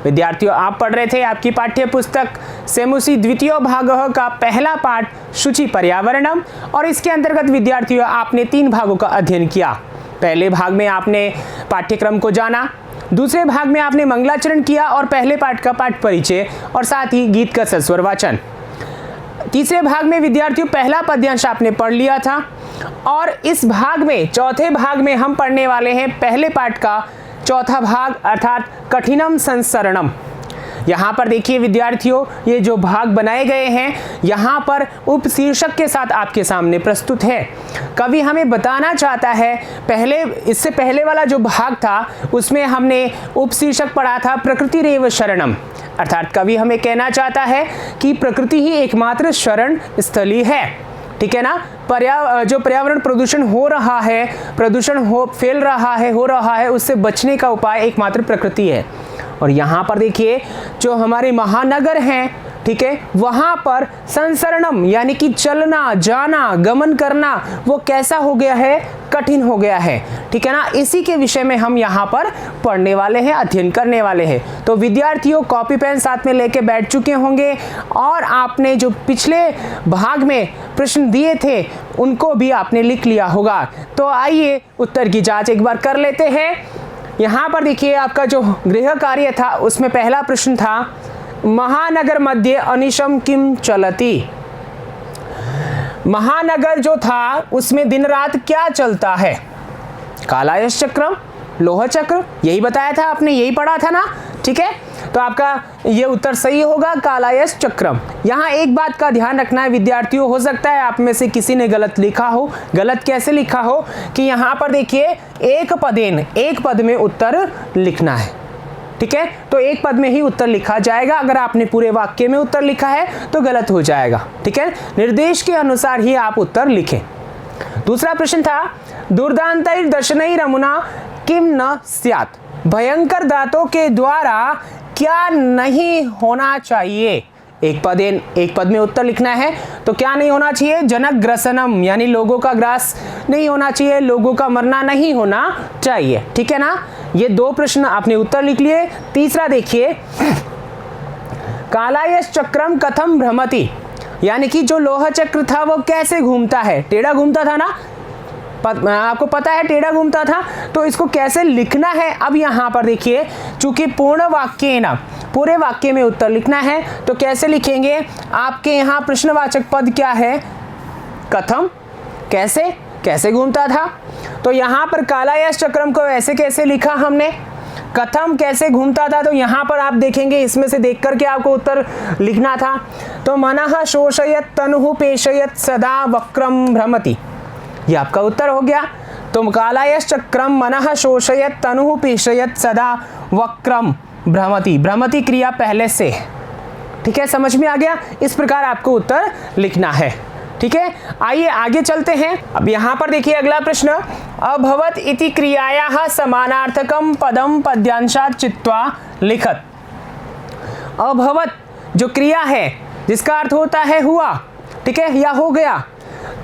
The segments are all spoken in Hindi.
विद्यार्थियों, आप पढ़ रहे थे आपकी पाठ्य पुस्तक सेमुसी द्वितीय भागः का पहला पाठ शुचि पर्यावरणम, और इसके अंतर्गत विद्यार्थियों आपने 3 भागों का अध्ययन किया। पहले भाग में आपने पाठ्यक्रम को जाना, दूसरे भाग में आपने मंगलाचरण किया और पहले पाठ का पाठ परिचय और साथ ही गीत का सस्वर वाचन। तीसरे भाग में विद्यार्थियों पहला पद्यांश आपने पढ़ लिया था, और इस भाग में चौथे भाग में हम पढ़ने वाले हैं पहले पाठ का चौथा भाग अर्थात कठिनम संसरणम। यहाँ पर देखिए विद्यार्थियों, ये जो भाग बनाए गए हैं यहाँ पर उपशीर्षक के साथ आपके सामने प्रस्तुत है। कवि हमें बताना चाहता है, इससे पहले वाला जो भाग था उसमें हमने उपशीर्षक पढ़ा था प्रकृतिरेव शरणम, अर्थात कवि हमें कहना चाहता है कि प्रकृति ही एकमात्र शरण स्थली है। ठीक है ना। जो पर्यावरण प्रदूषण हो रहा है, फैल रहा है, हो रहा है, उससे बचने का उपाय एकमात्र प्रकृति है। और यहाँ पर देखिए जो हमारे महानगर हैं, ठीक है, वहाँ पर संसरणम यानी कि चलना, जाना, गमन करना वो कैसा हो गया है, कठिन हो गया है। ठीक है ना। इसी के विषय में हम यहाँ पर पढ़ने वाले हैं, अध्ययन करने वाले हैं। तो विद्यार्थियों कॉपी पेन साथ में लेके बैठ चुके होंगे और आपने जो पिछले भाग में प्रश्न दिए थे उनको भी आपने लिख लिया होगा। तो आइए उत्तर की जांच एक बार कर लेते हैं। यहाँ पर देखिए आपका जो गृह कार्य था उसमें पहला प्रश्न था महानगर मध्ये अनिशम किम चलती। महानगर जो था उसमें दिन रात क्या चलता है, कालायश चक्रम, लोह चक्र, यही बताया था आपने, यही पढ़ा था ना। ठीक है, तो आपका ये उत्तर सही होगा, कालायश चक्रम। यहाँ एक बात का ध्यान रखना है विद्यार्थियों, हो सकता है आप में से किसी ने गलत लिखा हो। गलत कैसे लिखा हो कि यहाँ पर देखिए एक पद में उत्तर लिखना है। ठीक है, तो एक पद में ही उत्तर लिखा जाएगा। अगर आपने पूरे वाक्य में उत्तर लिखा है तो गलत हो जाएगा। ठीक है, निर्देश के अनुसार ही आप उत्तर लिखें। दूसरा प्रश्न था दुर्दांतैर दर्शनैरमुना किम न स्यात्, भयंकर दांतों के द्वारा क्या नहीं होना चाहिए। एक पद में उत्तर लिखना है, तो क्या नहीं होना चाहिए, जनक ग्रसनम यानी लोगों का ग्रास नहीं होना चाहिए, लोगों का मरना नहीं होना चाहिए। ठीक है ना। ये 2 प्रश्न आपने उत्तर लिख लिए। तीसरा देखिए कालायश चक्रम कथम भ्रमति, यानी कि जो लोह चक्र था वो कैसे घूमता है, टेढ़ा घूमता था ना, आपको पता है टेढ़ा घूमता था, तो इसको कैसे लिखना है। अब यहाँ पर देखिए चूंकि पूर्ण वाक्य ना, पूरे वाक्य में उत्तर लिखना है, तो कैसे लिखेंगे, आपके यहाँ प्रश्नवाचक पद क्या है, कथम, कैसे घूमता था। तो यहाँ पर कालायश चक्रम को ऐसे कैसे लिखा हमने, कथम कैसे घूमता था, तो यहाँ पर आप देखेंगे इसमें से देख करके आपको उत्तर लिखना था। तो मनः शोषयत तनुः पेशयत सदा वक्रम भ्रमति, ये आपका उत्तर हो गया। तो कालायश चक्रम मनः शोषयत तनुः पेशयत सदा वक्रम भ्रमति, भ्रमति क्रिया पहले से। ठीक है, समझ में आ गया। इस प्रकार आपको उत्तर लिखना है। ठीक है, आइए आगे चलते हैं। अब यहाँ पर देखिए अगला प्रश्न, अभवत इति क्रियायाः समानार्थकम पदम पद्यांशात् चित्वा लिखत। अभवत जो क्रिया है जिसका अर्थ होता है हुआ, ठीक है, या हो गया,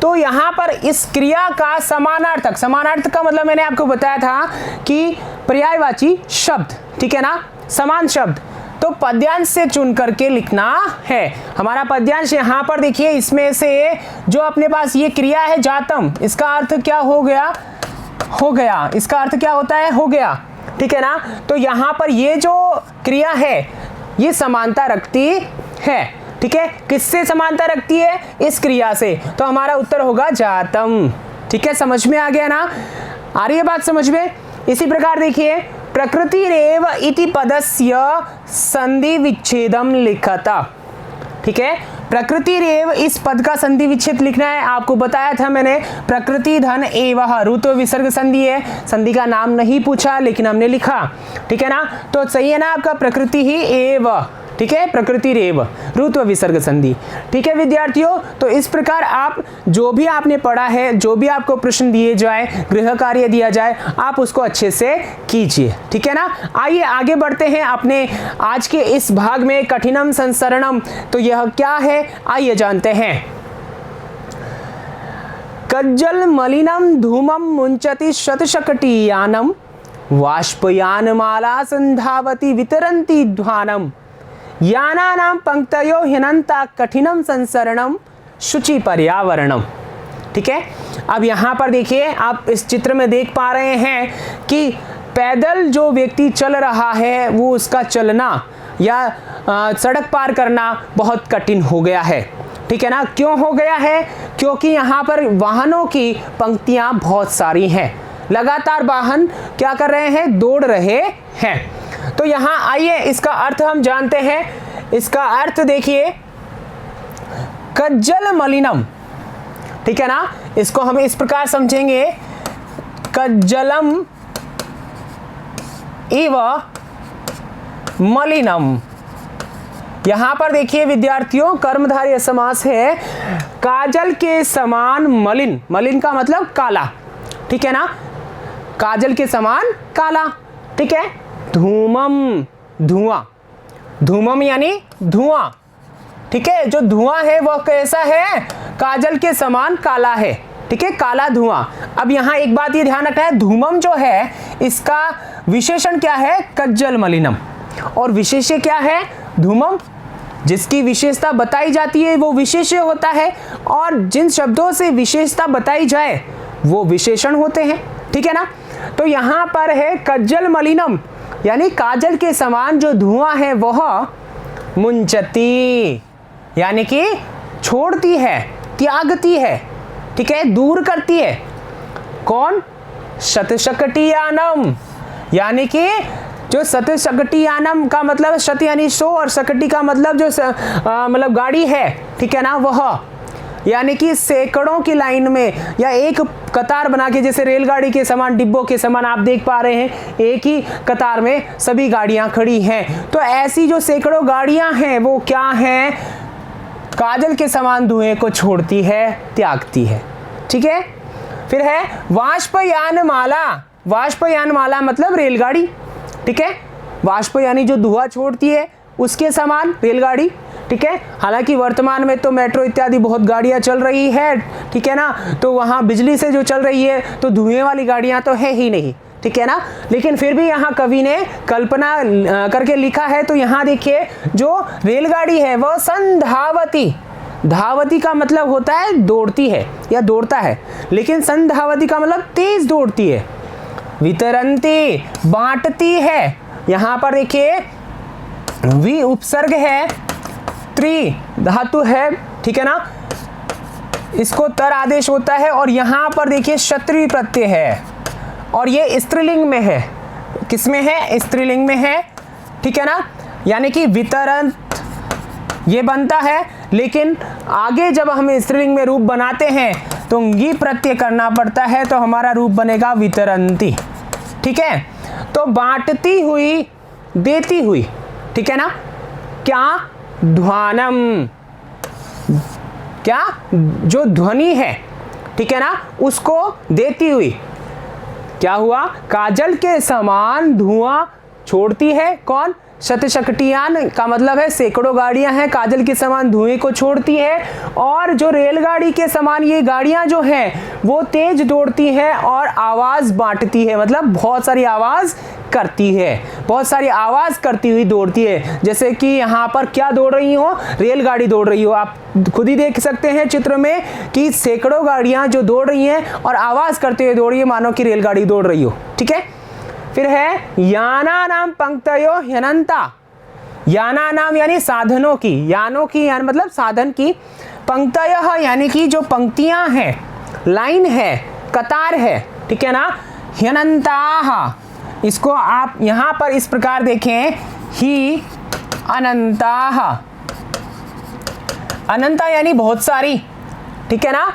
तो यहाँ पर इस क्रिया का समानार्थक, समानार्थक का मतलब मैंने आपको बताया था कि पर्यायवाची शब्द, ठीक है ना, समान शब्द, तो पद्यांश से चुन करके लिखना है। हमारा पद्यांश यहाँ पर देखिए, इसमें से जो अपने पास ये क्रिया है जातम, इसका अर्थ क्या हो गया, हो गया, इसका अर्थ क्या होता है, हो गया। ठीक है ना। तो यहाँ पर ये जो क्रिया है ये समानता रखती है। ठीक है, किससे समानता रखती है, इस क्रिया से, तो हमारा उत्तर होगा जातम। ठीक है, समझ में आ गया ना, आ रही है बात समझ में। इसी प्रकार देखिए प्रकृतिरेव इति पदस्य संधि विच्छेदम लिखता। ठीक है, प्रकृतिरेव इस पद का संधि विच्छेद लिखना है। आपको बताया था मैंने, प्रकृति धन एवह, ऋत्व विसर्ग संधि है, संधि का नाम नहीं पूछा लेकिन हमने लिखा। ठीक है ना, तो सही है ना आपका, प्रकृति ही एव, ठीक है, प्रकृतिरेव, ऋत्व विसर्ग संधि। ठीक है विद्यार्थियों, तो इस प्रकार आप जो भी आपने पढ़ा है, जो भी आपको प्रश्न दिए जाए, गृह कार्य दिया जाए, आप उसको अच्छे से कीजिए। ठीक है ना। आइए आगे बढ़ते हैं अपने आज के इस भाग में, कठिनम संसरणम, तो यह क्या है आइए जानते हैं। कज्जल मलिनम धूमम मुंचति शतशकटीयानम वाष्पयानमाला संधावती वितरन्ति ध्वानम यानानां पंक्तयो ह्यनन्ता कठिनम संसरणम शुचि पर्यावरणम। ठीक है, अब यहाँ पर देखिए, आप इस चित्र में देख पा रहे हैं कि पैदल जो व्यक्ति चल रहा है वो उसका चलना या सड़क पार करना बहुत कठिन हो गया है। ठीक है ना, क्यों हो गया है? क्योंकि यहाँ पर वाहनों की पंक्तियाँ बहुत सारी हैं, लगातार वाहन क्या कर रहे हैं? दौड़ रहे हैं। तो यहाँ आइए इसका अर्थ हम जानते हैं। इसका अर्थ देखिए, कज्जल मलिनम। ठीक है ना, इसको हम इस प्रकार समझेंगे, कज्जलम इव मलिनम। यहां पर देखिए विद्यार्थियों, कर्मधारय समास है, काजल के समान मलिन। मलिन का मतलब काला। ठीक है ना, काजल के समान काला। ठीक है, धूमम धुआं। धूमम यानी धुआं। ठीक है, जो धुआं है वह कैसा है? काजल के समान काला है। ठीक है, काला धुआं। अब यहाँ एक बात ये ध्यान रखना है, धूमम जो है इसका विशेषण क्या है? कज्जल मलिनम। और विशेष्य क्या है? धूमम। जिसकी विशेषता बताई जाती है वो विशेष्य होता है, और जिन शब्दों से विशेषता बताई जाए वो विशेषण होते हैं। ठीक है ना, तो यहाँ पर है कज्जल मलिनम, यानी काजल के समान जो धुआं है वह मुंचती, यानी कि छोड़ती है, त्यागती है। ठीक है, दूर करती है। कौन? शतशकटियानम, यानी कि जो शतशकटियानम का मतलब शत यानी 100 और शकटी का मतलब जो मतलब गाड़ी है। ठीक है ना, वह यानी कि सैकड़ों की लाइन में या एक कतार बना के, जैसे रेलगाड़ी के समान, डिब्बों के समान आप देख पा रहे हैं, एक ही कतार में सभी गाड़ियां खड़ी हैं। तो ऐसी जो सैकड़ों गाड़ियां हैं वो क्या हैं? काजल के समान धुएं को छोड़ती है, त्यागती है। ठीक है, फिर है वाष्पयानमाला। वाष्पयानमाला मतलब रेलगाड़ी। ठीक है, वाष्प यानी जो धुआं छोड़ती है उसके समान रेलगाड़ी। ठीक है, हालांकि वर्तमान में तो मेट्रो इत्यादि बहुत गाड़ियां चल रही है। ठीक है ना, तो वहाँ बिजली से जो चल रही है, तो धुएं वाली गाड़ियां तो है ही नहीं। ठीक है ना, लेकिन फिर भी यहाँ कवि ने कल्पना करके लिखा है। तो यहाँ देखिए, जो रेलगाड़ी है वह संधावती। धावती का मतलब होता है दौड़ती है या दौड़ता है, लेकिन संधावती का मतलब तेज दौड़ती है। वितरन्ति बांटती है। यहाँ पर देखिए वि उपसर्ग है, त्रि धातु है। ठीक है ना, इसको तर आदेश होता है, और यहाँ पर देखिए क्षत्रिय प्रत्यय है, और ये स्त्रीलिंग में है। किसमें है? स्त्रीलिंग में है। ठीक है ना, यानी कि वितरण ये बनता है, लेकिन आगे जब हम स्त्रीलिंग में रूप बनाते हैं तो गी प्रत्यय करना पड़ता है, तो हमारा रूप बनेगा वितरन्ति। ठीक है, तो बांटती हुई, देती हुई। ठीक है ना, क्या? ध्वानम, क्या? जो ध्वनि है, ठीक है ना, उसको देती हुई। क्या हुआ? काजल के समान धुआं छोड़ती है। कौन? शतशकटियान का मतलब है सैकड़ों गाड़ियां हैं, काजल के समान धुएं को छोड़ती है। और जो रेलगाड़ी के समान ये गाड़ियां जो हैं वो तेज दौड़ती हैं और आवाज बांटती है, मतलब बहुत सारी आवाज करती है, बहुत सारी आवाज करती हुई दौड़ती है। जैसे कि यहाँ पर क्या दौड़ रही हो? रेलगाड़ी दौड़ रही हो। आप खुद ही देख सकते हैं चित्र में कि सैकड़ों गाड़ियां जो दौड़ रही हैं और आवाज करते हुए दौड़ रही है, मानो कि रेलगाड़ी दौड़ रही हो। ठीक है, फिर है याना नाम पंक्तयो ह्यनन्ता। याना नाम यानी साधनों की, यानों की यानी मतलब साधन की, पंक्तयः यानी कि जो पंक्तियां हैं, लाइन है, कतार है। ठीक है ना, ह्यनन्ताः, इसको आप यहां पर इस प्रकार देखें, ही अनंताः। अनंता यानी बहुत सारी। ठीक है ना,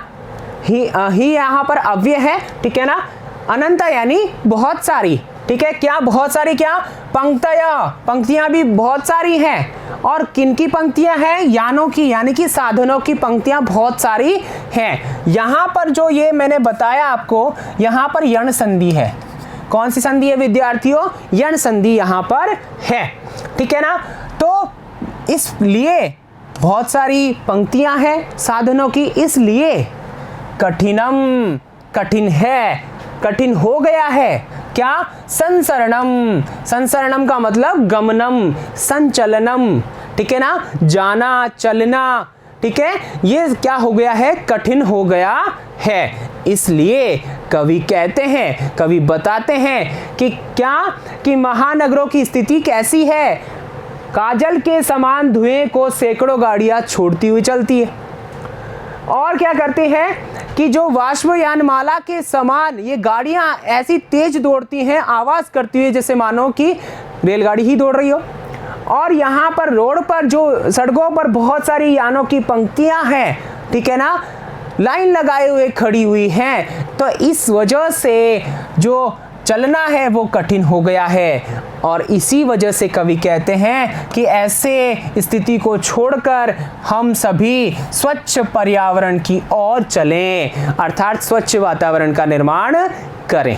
ही यहां पर अव्यय है। ठीक है ना, अनंता यानी बहुत सारी। ठीक है, क्या? बहुत सारी। क्या? पंक्तया, पंक्तियां भी बहुत सारी हैं। और किनकी पंक्तियां हैं? यानों की, यानी कि साधनों की पंक्तियां बहुत सारी हैं। यहां पर जो ये मैंने बताया आपको, यहां पर यण संधि है। कौन सी संधि है विद्यार्थियों? यण संधि यहां पर है। ठीक है ना, तो इसलिए बहुत सारी पंक्तियां हैं साधनों की, इसलिए कठिनम, कठिन है, कठिन हो गया है। क्या? संसरणम। संसरणम का मतलब गमनम, संचलनम, ठीक है ना, जाना, चलना, ठीक है, ये क्या हो गया है? कठिन हो गया है। इसलिए कवि कहते हैं, कवि बताते हैं कि क्या, कि महानगरों की स्थिति कैसी है? काजल के समान धुएं को सैकड़ों गाड़ियां छोड़ती हुई चलती है। और क्या करते हैं कि जो वाष्पयानमाला के समान ये गाड़ियां ऐसी तेज दौड़ती हैं, आवाज करती हुई, जैसे मानो कि रेलगाड़ी ही दौड़ रही हो। और यहाँ पर रोड पर, जो सड़कों पर बहुत सारी यानों की पंक्तियां हैं, ठीक है ना, लाइन लगाए हुए खड़ी हुई हैं, तो इस वजह से जो चलना है वो कठिन हो गया है। और इसी वजह से कवि कहते हैं कि ऐसे स्थिति को छोड़कर हम सभी स्वच्छ पर्यावरण की ओर चलें, अर्थात स्वच्छ वातावरण का निर्माण करें।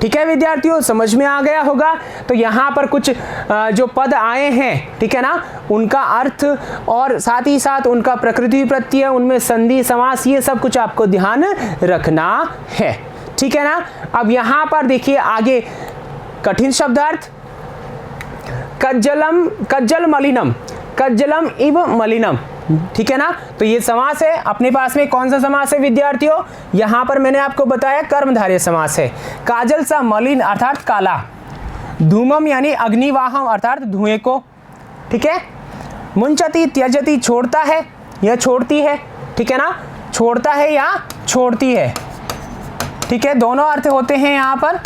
ठीक है विद्यार्थियों, समझ में आ गया होगा। तो यहाँ पर कुछ जो पद आए हैं, ठीक है ना, उनका अर्थ और साथ ही साथ उनका प्रकृति प्रत्यय, उनमें संधि समास, ये सब कुछ आपको ध्यान रखना है, ठीक है ना। अब यहाँ पर देखिए आगे कठिन शब्दार्थ, कज्जलम, कज्जल मलिनम, कज्जलम इव मलिनम, ठीक है ना। तो ये समास है। अपने पास में कौन सा समास है विद्यार्थियों? यहाँ पर मैंने आपको बताया कर्मधारय समास है। काजल सा मलिन अर्थात काला, धूमम यानी अग्निवाहम अर्थात धुएं को, ठीक है। मुंचति त्यजति छोड़ता है या छोड़ती है, ठीक है ना, छोड़ता है या छोड़ती है, ठीक है, दोनों अर्थ होते हैं यहाँ पर।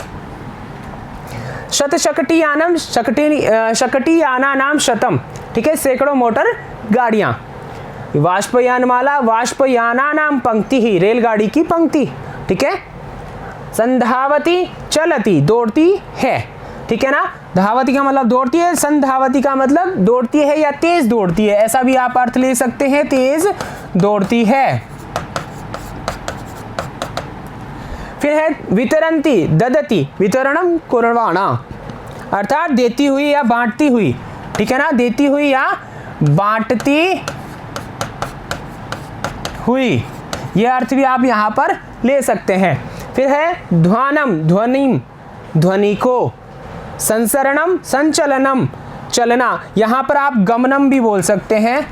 शतशकटियानम, शकटियाना नाम शतम, ठीक है, सैकड़ों मोटर गाड़ियां। वाष्पयानमाला, वाष्पयाना नाम पंक्ति ही, रेलगाड़ी की पंक्ति, ठीक है। संधावती, चलती, दौड़ती है, ठीक है ना। धावती का मतलब दौड़ती है, संधावती का मतलब दौड़ती है या तेज दौड़ती है, ऐसा भी आप अर्थ ले सकते हैं, तेज दौड़ती है। फिर है वितरंती, ददती, वितरणम कुर्वाणा अर्थात देती हुई या बांटती हुई, ठीक है ना, देती हुई या बांटती हुई, यह अर्थ भी आप यहाँ पर ले सकते हैं। फिर है ध्वानम, ध्वनिम, ध्वनि को, संसरणम, संचलनम, चलना, यहाँ पर आप गमनम भी बोल सकते हैं,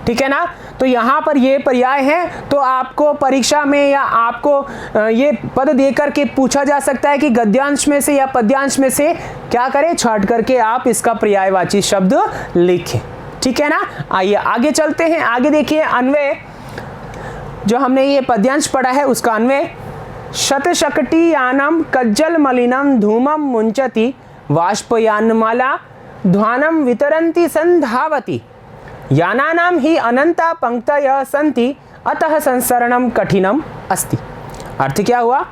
ठीक है ना। तो यहाँ पर ये पर्याय है, तो आपको परीक्षा में या आपको ये पद देकर के पूछा जा सकता है कि गद्यांश में से या पद्यांश में से क्या करें, छांट करके आप इसका पर्यायवाची शब्द लिखें, ठीक है ना। आइए आगे चलते हैं। आगे देखिए अन्वय, जो हमने ये पद्यांश पढ़ा है उसका अन्वय। शतशकटियानम कज्जल मलिनम धूमम मुंचति वाष्पयानमाला ध्वानम वितरन्ति संधावति यानानाम ही अनंता पंक्तयः सन्ति अतः संसरणम कठिनम अस्ति। अर्थ क्या हुआ?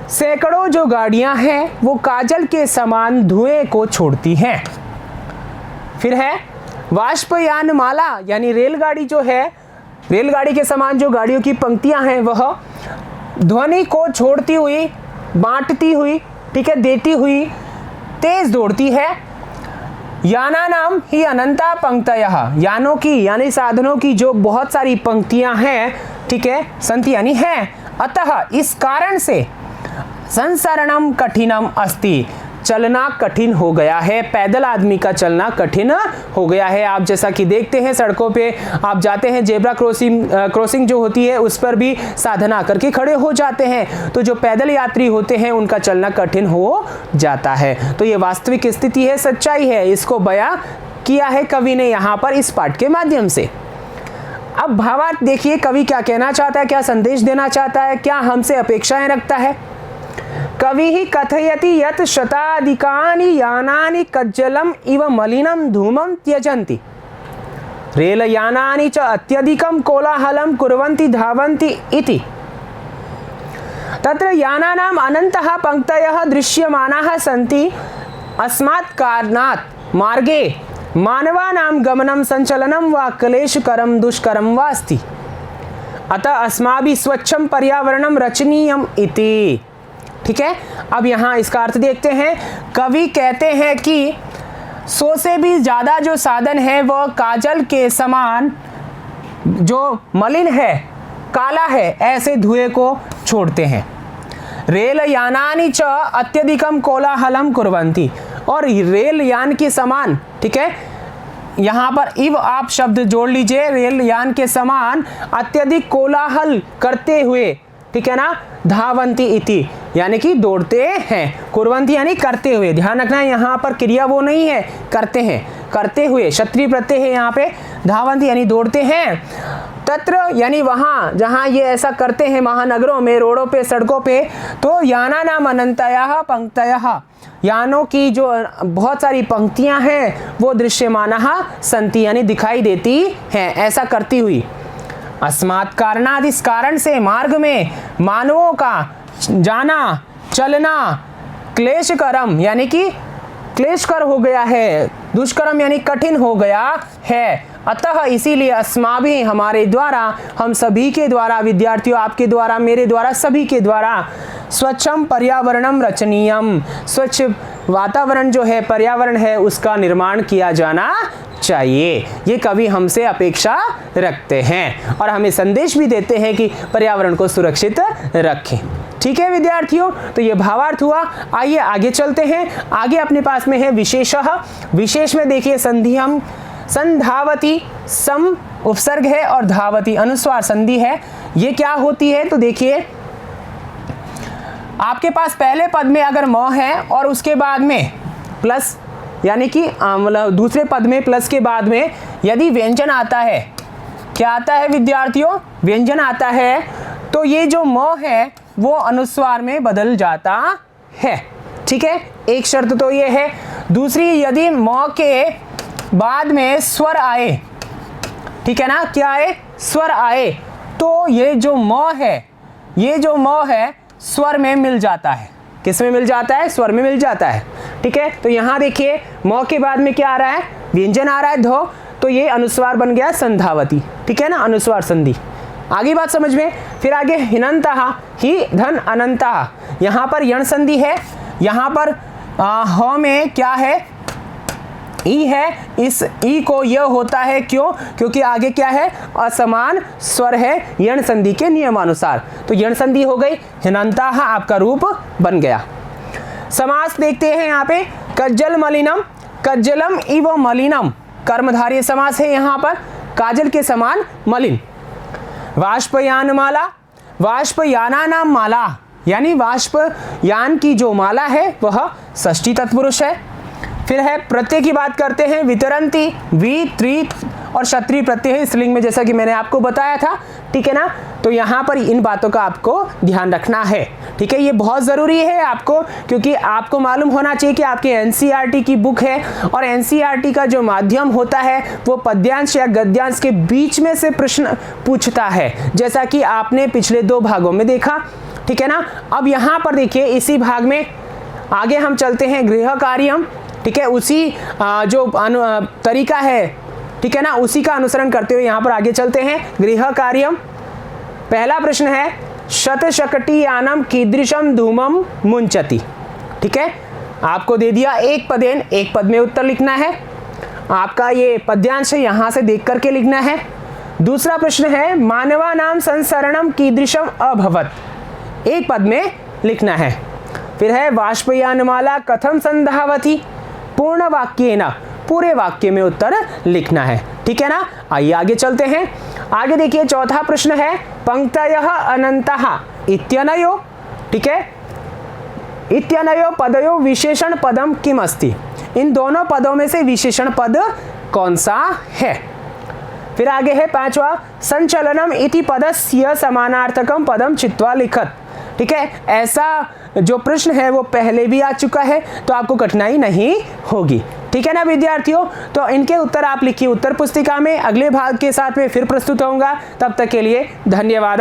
सैकड़ों जो गाड़ियां हैं वो काजल के समान धुएं को छोड़ती हैं। फिर है वाष्पयानमाला यानी रेलगाड़ी जो है, रेलगाड़ी के समान जो गाड़ियों की पंक्तियां हैं वह ध्वनि को छोड़ती हुई, बांटती हुई, ठीक है, देती हुई तेज दौड़ती है। याना नाम ही अनंता पंक्तयः, यानों की यानी साधनों की जो बहुत सारी पंक्तियां हैं, ठीक है, संति यानी है, अतः इस कारण से संसरणम कठिनम अस्ति, चलना कठिन हो गया है, पैदल आदमी का चलना कठिन हो गया है। आप जैसा कि देखते हैं सड़कों पे आप जाते हैं, जेब्रा क्रॉसिंग जो होती है उस पर भी साधन आकर के खड़े हो जाते हैं, तो जो पैदल यात्री होते हैं उनका चलना कठिन हो जाता है। तो ये वास्तविक स्थिति है, सच्चाई है, इसको बयां किया है कवि ने यहाँ पर इस पाठ के माध्यम से। अब भावार्थ देखिए कवि क्या कहना चाहता है, क्या संदेश देना चाहता है, क्या हमसे अपेक्षाएं रखता है। कवि ही कथयति यत् शताधिकानि यानानि कज्जलम इव मलिनम धूमम त्यजन्ति रेल यानानि च अत्यधिकं कोलाहलं कुर्वन्ति धावन्ति इति। तत्र यानानाम् अनन्तः पंक्तयः दृश्यमानाः सन्ति, अस्मात् कारणात् मार्गे मानवानां गमनं संचलनं वा क्लेशकरं दुष्करं वा अस्ति, अतः अस्माभिः स्वच्छं पर्यावरणं रचनीयम् इति। ठीक है, अब यहाँ इसका अर्थ देखते हैं। कवि कहते हैं कि 100 से भी ज़्यादा जो साधन है वह काजल के समान जो मलिन है, काला है, ऐसे धुएं को छोड़ते हैं। रेल यानानि च अत्यधिकम कोलाहलम कुर्वन्ति, और रेल यान के समान, ठीक है, यहाँ पर इव आप शब्द जोड़ लीजिए, रेल यान के समान अत्यधिक कोलाहल करते हुए, ठीक है ना, धावंती इति यानी कि दौड़ते हैं, कुर्वंती यानी करते हुए, ध्यान रखना है यहाँ पर क्रिया वो नहीं है, करते हैं, करते हुए क्षत्रिय प्रत्यय है यहाँ पे, धावंती यानी दौड़ते हैं, तत्र यानी वहाँ जहाँ ये ऐसा करते हैं, महानगरों में, रोडों पे, सड़कों पे, तो याना नाम अनंतयः पंक्तयः, यानों की जो बहुत सारी पंक्तियां हैं वो दृश्यमानः सन्ति यानी दिखाई देती हैं, ऐसा करती हुई। अस्मात् कारणात् इस कारण से मार्ग में मानवों का जाना चलना क्लेशकरम यानी कि क्लेशकर हो गया है, दुष्करम यानी कठिन हो गया है। अतः इसीलिए अस्माभि हमारे द्वारा, हम सभी के द्वारा, विद्यार्थियों आपके द्वारा, मेरे द्वारा, सभी के द्वारा स्वच्छम पर्यावरणम रचनीयम, स्वच्छ वातावरण जो है, पर्यावरण है, उसका निर्माण किया जाना चाहिए। ये कवि हमसे अपेक्षा रखते हैं और हमें संदेश भी देते हैं कि पर्यावरण को सुरक्षित रखें। ठीक है विद्यार्थियों, तो ये भावार्थ हुआ। आइए आगे चलते हैं। आगे अपने पास में है विशेषः। विशेष में देखिए संधि हम संधावती, सम उपसर्ग है और धावती अनुस्वार संधि है। ये क्या होती है तो देखिए, आपके पास पहले पद में अगर म है और उसके बाद में प्लस यानी कि मतलब दूसरे पद में प्लस के बाद में यदि व्यंजन आता है, क्या आता है विद्यार्थियों, व्यंजन आता है, तो ये जो म है वो अनुस्वार में बदल जाता है। ठीक है, एक शर्त तो ये है। दूसरी, यदि म के बाद में स्वर आए, ठीक है ना, क्या आए, स्वर आए, तो ये जो म है, ये जो म है स्वर में मिल जाता है। किस में मिल जाता है, स्वर में मिल जाता है। ठीक है, तो यहाँ देखिए म के बाद में क्या आ रहा है, व्यंजन आ रहा है धो, तो ये अनुस्वार बन गया संधावती। ठीक है ना, अनुस्वार संधि। आगे बात समझ में। फिर आगे हिनंतः, ही धन अनंतः, यहाँ पर यण संधि है, यहाँ पर ह में क्या है, ई है। इस ई को यह होता है, क्यों, क्योंकि आगे क्या है, असमान स्वर है यण संधि के नियमानुसार, तो यण संधि हो गई, हिनंतः आपका रूप बन गया। समास देखते हैं यहाँ पे, कज्जल मलिनम, कज्जलम इव मलिनम, कर्मधारय समास है यहाँ पर, काजल के समान मलिन। वाष्पयान माला, वाष्पयाना नाम माला, यानी वाष्पयान की जो माला है वह षष्ठी तत्पुरुष है। फिर है प्रत्यय की बात करते हैं, वितरंती, वी, त्रि और क्षत्रिय प्रत्यय है स्त्रीलिंग में, जैसा कि मैंने आपको बताया था। ठीक है ना, तो यहाँ पर इन बातों का आपको ध्यान रखना है। ठीक है, ये बहुत ज़रूरी है आपको, क्योंकि आपको मालूम होना चाहिए कि आपके एनसीईआरटी की बुक है और एनसीईआरटी का जो माध्यम होता है वो पद्यांश या गद्यांश के बीच में से प्रश्न पूछता है, जैसा कि आपने पिछले 2 भागों में देखा। ठीक है ना, अब यहाँ पर देखिए इसी भाग में आगे हम चलते हैं गृह कार्यम। ठीक है, उसी जो तरीका है, ठीक है ना, उसी का अनुसरण करते हुए यहाँ पर आगे चलते हैं। गृह कार्यम, पहला प्रश्न है, शतशकटीयानम कीदृशम धूमम मुंचति। ठीक है, आपको दे दिया एक पदेन, एक पद में उत्तर लिखना है। आपका ये पद्यांश है, यहाँ से देख करके लिखना है। दूसरा प्रश्न है, मानवानाम संसरणम कीदृशम अभवत, एक पद में लिखना है। फिर है, वाष्पयानमाला कथम संधावती, पूर्ण वाक्य ना, पूरे वाक्य में उत्तर लिखना है। ठीक है ना, आइए आगे चलते हैं। आगे देखिए चौथा प्रश्न है, पंक्तयः अनन्तः इत्यनयो। ठीक है, इत्यनयो पदयो विशेषण पदम किम अस्ति, इन दोनों पदों में से विशेषण पद कौन सा है। फिर आगे है पांचवा, संचलनम इति पदस्य समानार्थकम पदम चित्वा लिखत। ठीक है, ऐसा जो प्रश्न है वो पहले भी आ चुका है, तो आपको कठिनाई नहीं होगी। ठीक है ना विद्यार्थियों, तो इनके उत्तर आप लिखिए उत्तर पुस्तिका में। अगले भाग के साथ में फिर प्रस्तुत होऊंगा, तब तक के लिए धन्यवाद।